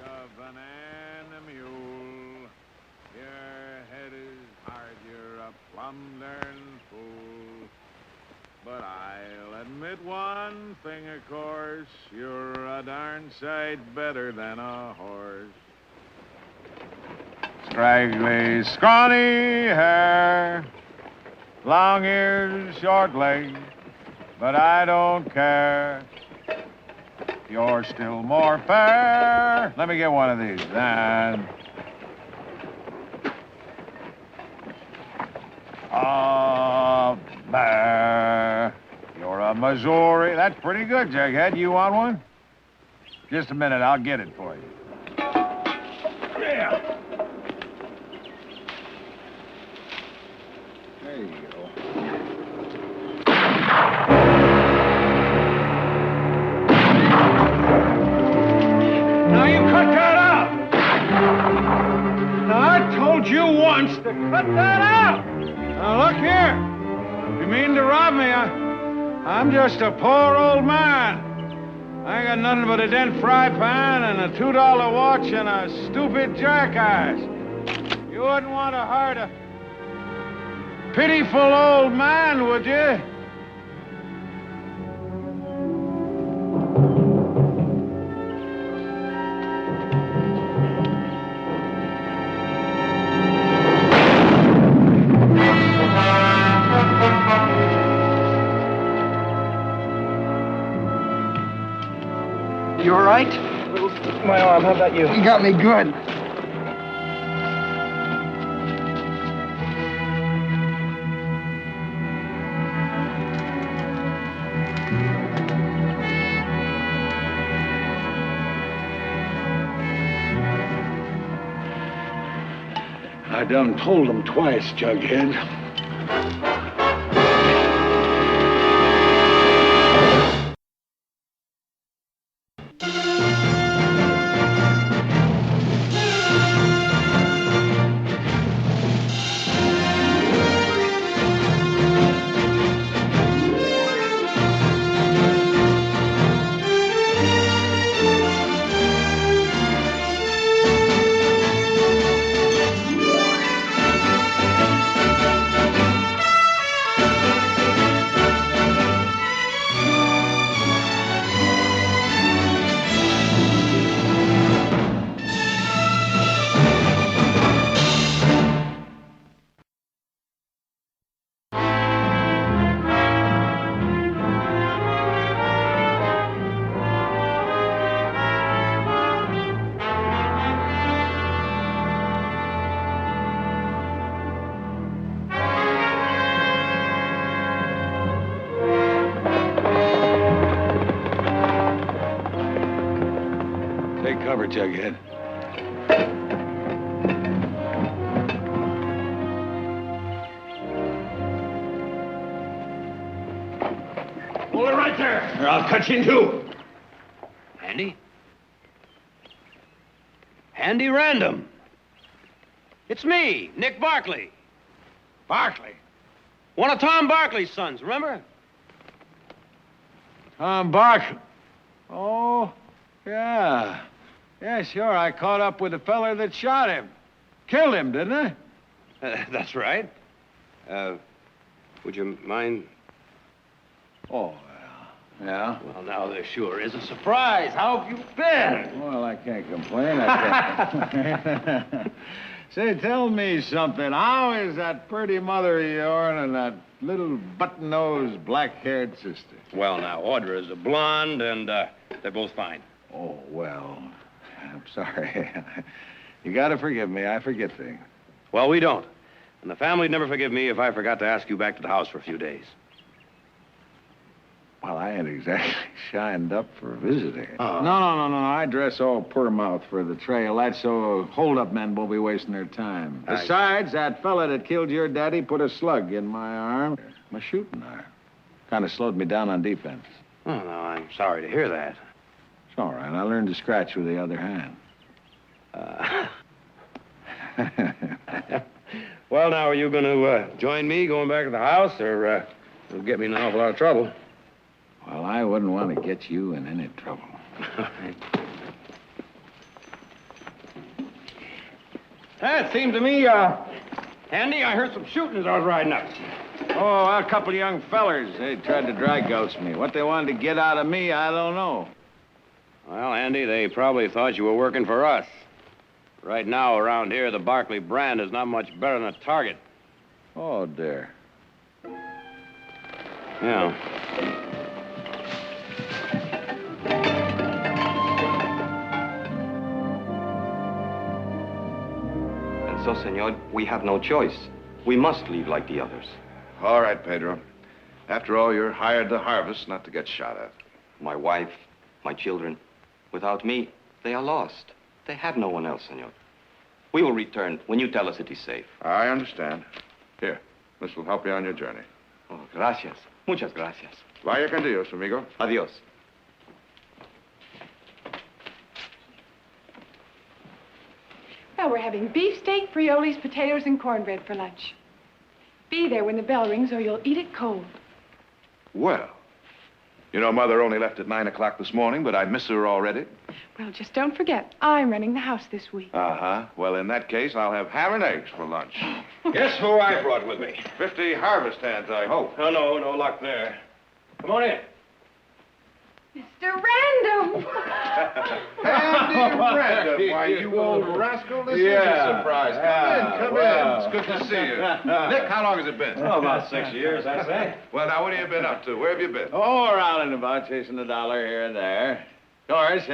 of an animal. Your head is hard, you're a plumb darn fool. But I'll admit one thing, of course, you're a darn sight better than a horse. Scraggly, scrawny hair, long ears, short legs, but I don't care. You're still more fair. Let me get one of these. And bear. You're a Missouri. That's pretty good, Jughead. You want one? Just a minute. I'll get it for you. Yeah. There you go. Now you cut that out. Now I told you once to cut that out. Now look here. You mean to rob me? I'm just a poor old man. I got nothing but a dent fry pan and a $2 watch and a stupid jackass. You wouldn't want to hurt a pitiful old man, would you? You all right? My arm, how about you? You got me good. I done told him twice, Jughead. Take cover, Jughead. Hold it right there, or I'll cut you in two. Handy? Handy Random. It's me, Nick Barkley. Barkley. One of Tom Barkley's sons, remember? Tom Barkley. Oh, yeah. Yeah, sure. I caught up with the feller that shot him. Killed him, didn't I? That's right. Would you mind? Oh, yeah. Well, now there sure is a surprise. How have you been? Well, I can't complain. Say, tell me something. How is that pretty mother of yours and that little button-nosed, black-haired sister? Well, now, Audra is a blonde, and they're both fine. Oh, well, I'm sorry. You gotta forgive me. I forget things. Well, we don't. And the family'd never forgive me if I forgot to ask you back to the house for a few days. Well, I ain't exactly shined up for visiting. Oh. No. I dress all per mouth for the trail. That's so hold-up men won't be wasting their time. Besides, that fella that killed your daddy put a slug in my arm. My shooting arm. Kind of slowed me down on defense. Oh, no, I'm sorry to hear that. It's all right. I learned to scratch with the other hand. Well, now, are you going to join me going back to the house, or it'll get me in an awful lot of trouble? Well, I wouldn't want to get you in any trouble. It seemed to me, Andy, I heard some shooting as I was riding up. Oh, a couple of young fellers. They tried to dry ghost me. What they wanted to get out of me, I don't know. Well, Andy, they probably thought you were working for us. Right now, around here, the Barkley brand is not much better than a Target. Oh, dear. Yeah. And so, senor, we have no choice. We must leave like the others. All right, Pedro. After all, you're hired to harvest, not to get shot at. My wife, my children. Without me, they are lost. They have no one else, senor. We will return when you tell us it is safe. I understand. Here, this will help you on your journey. Oh, gracias. Muchas gracias. Vaya con Dios, amigo. Adios. Well, we're having beefsteak, frioles, potatoes, and cornbread for lunch. Be there when the bell rings or you'll eat it cold. Well, you know, Mother only left at 9 o'clock this morning, but I miss her already. Well, just don't forget, I'm running the house this week. Uh-huh. Well, in that case, I'll have ham and eggs for lunch. Guess who I brought with me? 50 harvest hands, I hope. Oh, no luck there. Come on in. Mr. Random! Andy Random, why, you old rascal, this is a surprise. Come in. It's good to see you. Nick, how long has it been? Oh, about 6 years, I'd say. Well, now, what have you been up to? Where have you been? Oh, around and about, chasing a dollar here and there. Of course,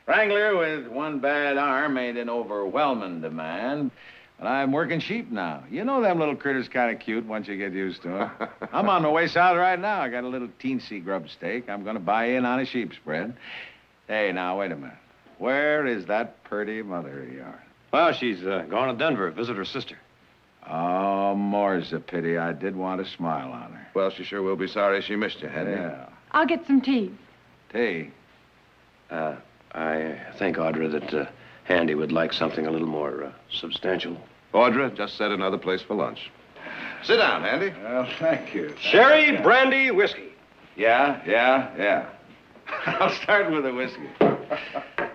wrangler with one bad arm ain't an overwhelming demand. But I'm working sheep now. You know them little critters kind of cute once you get used to them. I'm on my way south right now. I got a little teensy grub steak. I'm going to buy in on a sheep spread. Hey, now, wait a minute. Where is that purty mother of yours? Well, she's gone to Denver, visit her sister. Oh, more's a pity. I did want to smile on her. Well, she sure will be sorry she missed you, hadn't Yeah. I'll get some tea. Tea? I think, Audra, that Andy would like something a little more substantial. Audra just set another place for lunch. Sit down, Andy. Well, thank you. Sherry, brandy, whiskey. Yeah. I'll start with the whiskey.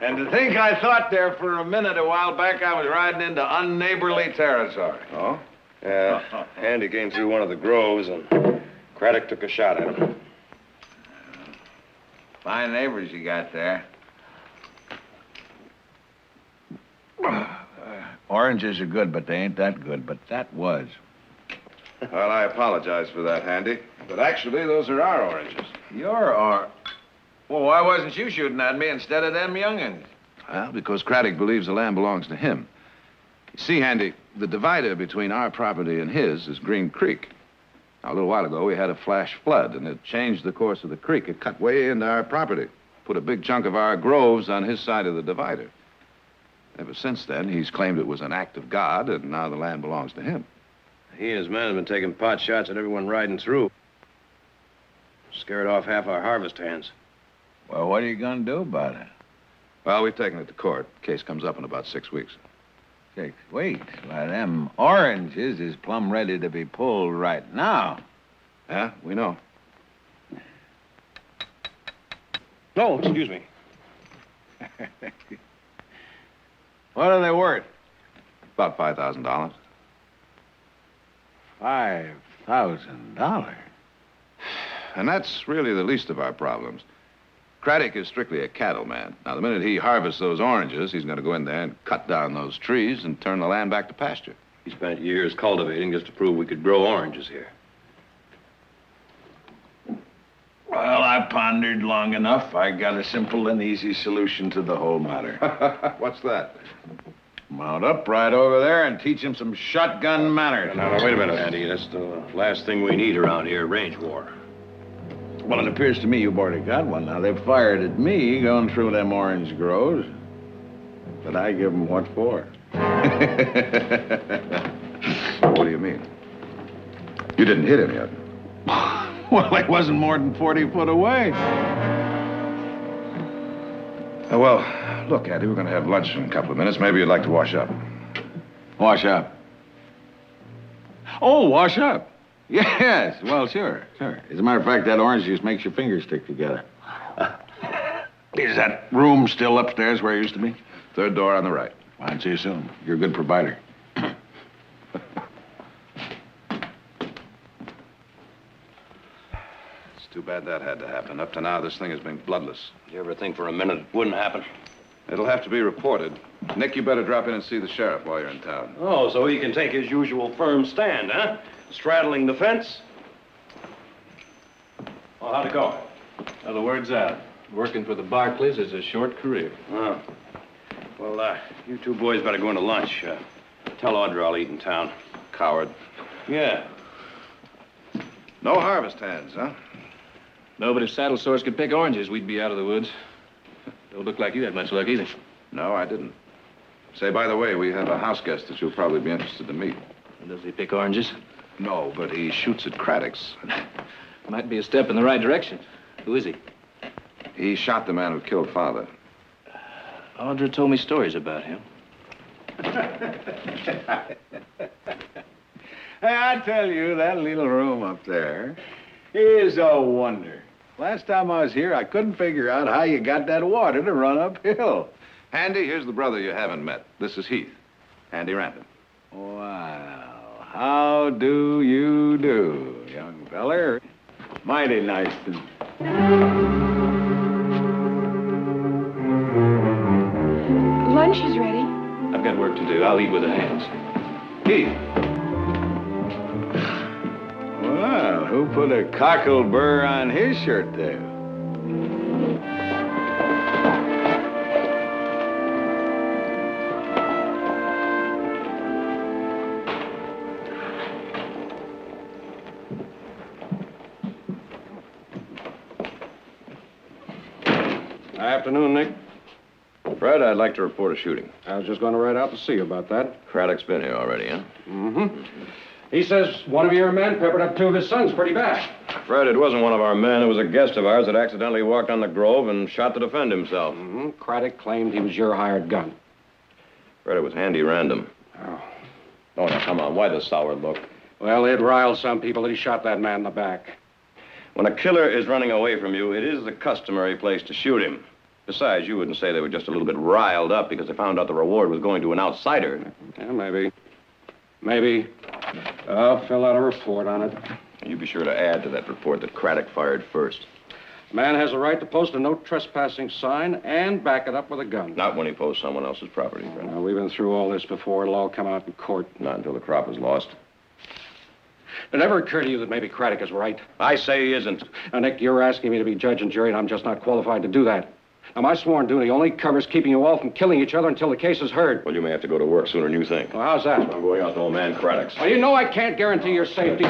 And to think I thought there for a minute a while back I was riding into unneighborly territory. Oh? Yeah. Andy came through one of the groves, and Craddock took a shot at him. Fine neighbors you got there. Oranges are good, but they ain't that good. But that was. Well, I apologize for that, Handy. But actually, those are our oranges. Your or... Well, why wasn't you shooting at me instead of them young'uns? Well, because Craddock believes the land belongs to him. You see, Handy, the divider between our property and his is Green Creek. Now, a little while ago, we had a flash flood, and it changed the course of the creek. It cut way into our property, put a big chunk of our groves on his side of the divider. Ever since then, he's claimed it was an act of God, and now the land belongs to him. He and his men have been taking pot shots at everyone riding through. Scared off half our harvest hands. Well, what are you going to do about it? Well, we've taken it to court. Case comes up in about 6 weeks. 6 weeks? Why, them oranges is plumb ready to be pulled right now. Yeah, we know. No, excuse me. What are they worth? About $5,000. $5,000? And that's really the least of our problems. Craddock is strictly a cattleman. Now, the minute he harvests those oranges, he's going to go in there and cut down those trees and turn the land back to pasture. He spent years cultivating just to prove we could grow oranges here. Well, I pondered long enough. I got a simple and easy solution to the whole matter. What's that? Mount up right over there and teach him some shotgun manners. Now, wait a minute, Andy. That's the last thing we need around here, range war. Well, it appears to me you've already got one. Now, they've fired at me going through them orange groves. But I give them what for. What do you mean? You didn't hit him yet. Well, he wasn't more than 40 foot away. Well, look, Andy, we're going to have lunch in a couple of minutes. Maybe you'd like to wash up. Wash up? Oh, wash up. Yes, well, sure. As a matter of fact, that orange juice makes your fingers stick together. Is that room still upstairs where it used to be? Third door on the right. I'd see you soon. You're a good provider. Too bad that had to happen. Up to now, this thing has been bloodless. Did you ever think for a minute it wouldn't happen? It'll have to be reported. Nick, you better drop in and see the sheriff while you're in town. Oh, so he can take his usual firm stand, huh? Straddling the fence? Well, how'd it go? Well, the word's out. Working for the Barclays is a short career. Oh. Well, you two boys better go into lunch. Tell Audra I'll eat in town. Coward. Yeah. No harvest hands, huh? No, but if saddle sores could pick oranges, we'd be out of the woods. Don't look like you had much luck either. No, I didn't. Say, by the way, we have a house guest that you'll probably be interested to meet. Does he pick oranges? No, but he shoots at Craddock's. Might be a step in the right direction. Who is he? He shot the man who killed Father. Audra told me stories about him. Hey, I tell you, that little room up there is a wonder. Last time I was here, I couldn't figure out how you got that water to run uphill. Handy, here's the brother you haven't met. This is Heath. Handy Random. Wow. How do you do, young feller? Mighty nice to... Lunch is ready. I've got work to do. I'll eat with the hands. Heath. Well, who put a cockle burr on his shirt there? Afternoon, Nick. Fred, I'd like to report a shooting. I was just going to ride out to see you about that. Craddock's been here already, huh? Mm-hmm. He says one of your men peppered up two of his sons pretty bad. Fred, it wasn't one of our men. It was a guest of ours that accidentally walked on the grove and shot to defend himself. Mm-hmm. Craddock claimed he was your hired gun. Fred, it was Handy Random. Oh. Oh, now, come on. Why the sour look? Well, it riled some people that he shot that man in the back. When a killer is running away from you, it is the customary place to shoot him. Besides, you wouldn't say they were just a little bit riled up because they found out the reward was going to an outsider. Yeah, maybe. Maybe. I'll fill out a report on it. You be sure to add to that report that Craddock fired first. A man has a right to post a no trespassing sign and back it up with a gun. Not when he posts someone else's property, Fred. We've been through all this before. It'll all come out in court. Not until the crop is lost. Did it ever occur to you that maybe Craddock is right? I say he isn't. Now, Nick, you're asking me to be judge and jury, and I'm just not qualified to do that. Now, my sworn duty only covers keeping you all from killing each other until the case is heard. Well, you may have to go to work sooner than you think. Well, how's that? I'm going out to old man Craddock's. Well, you know I can't guarantee your safety.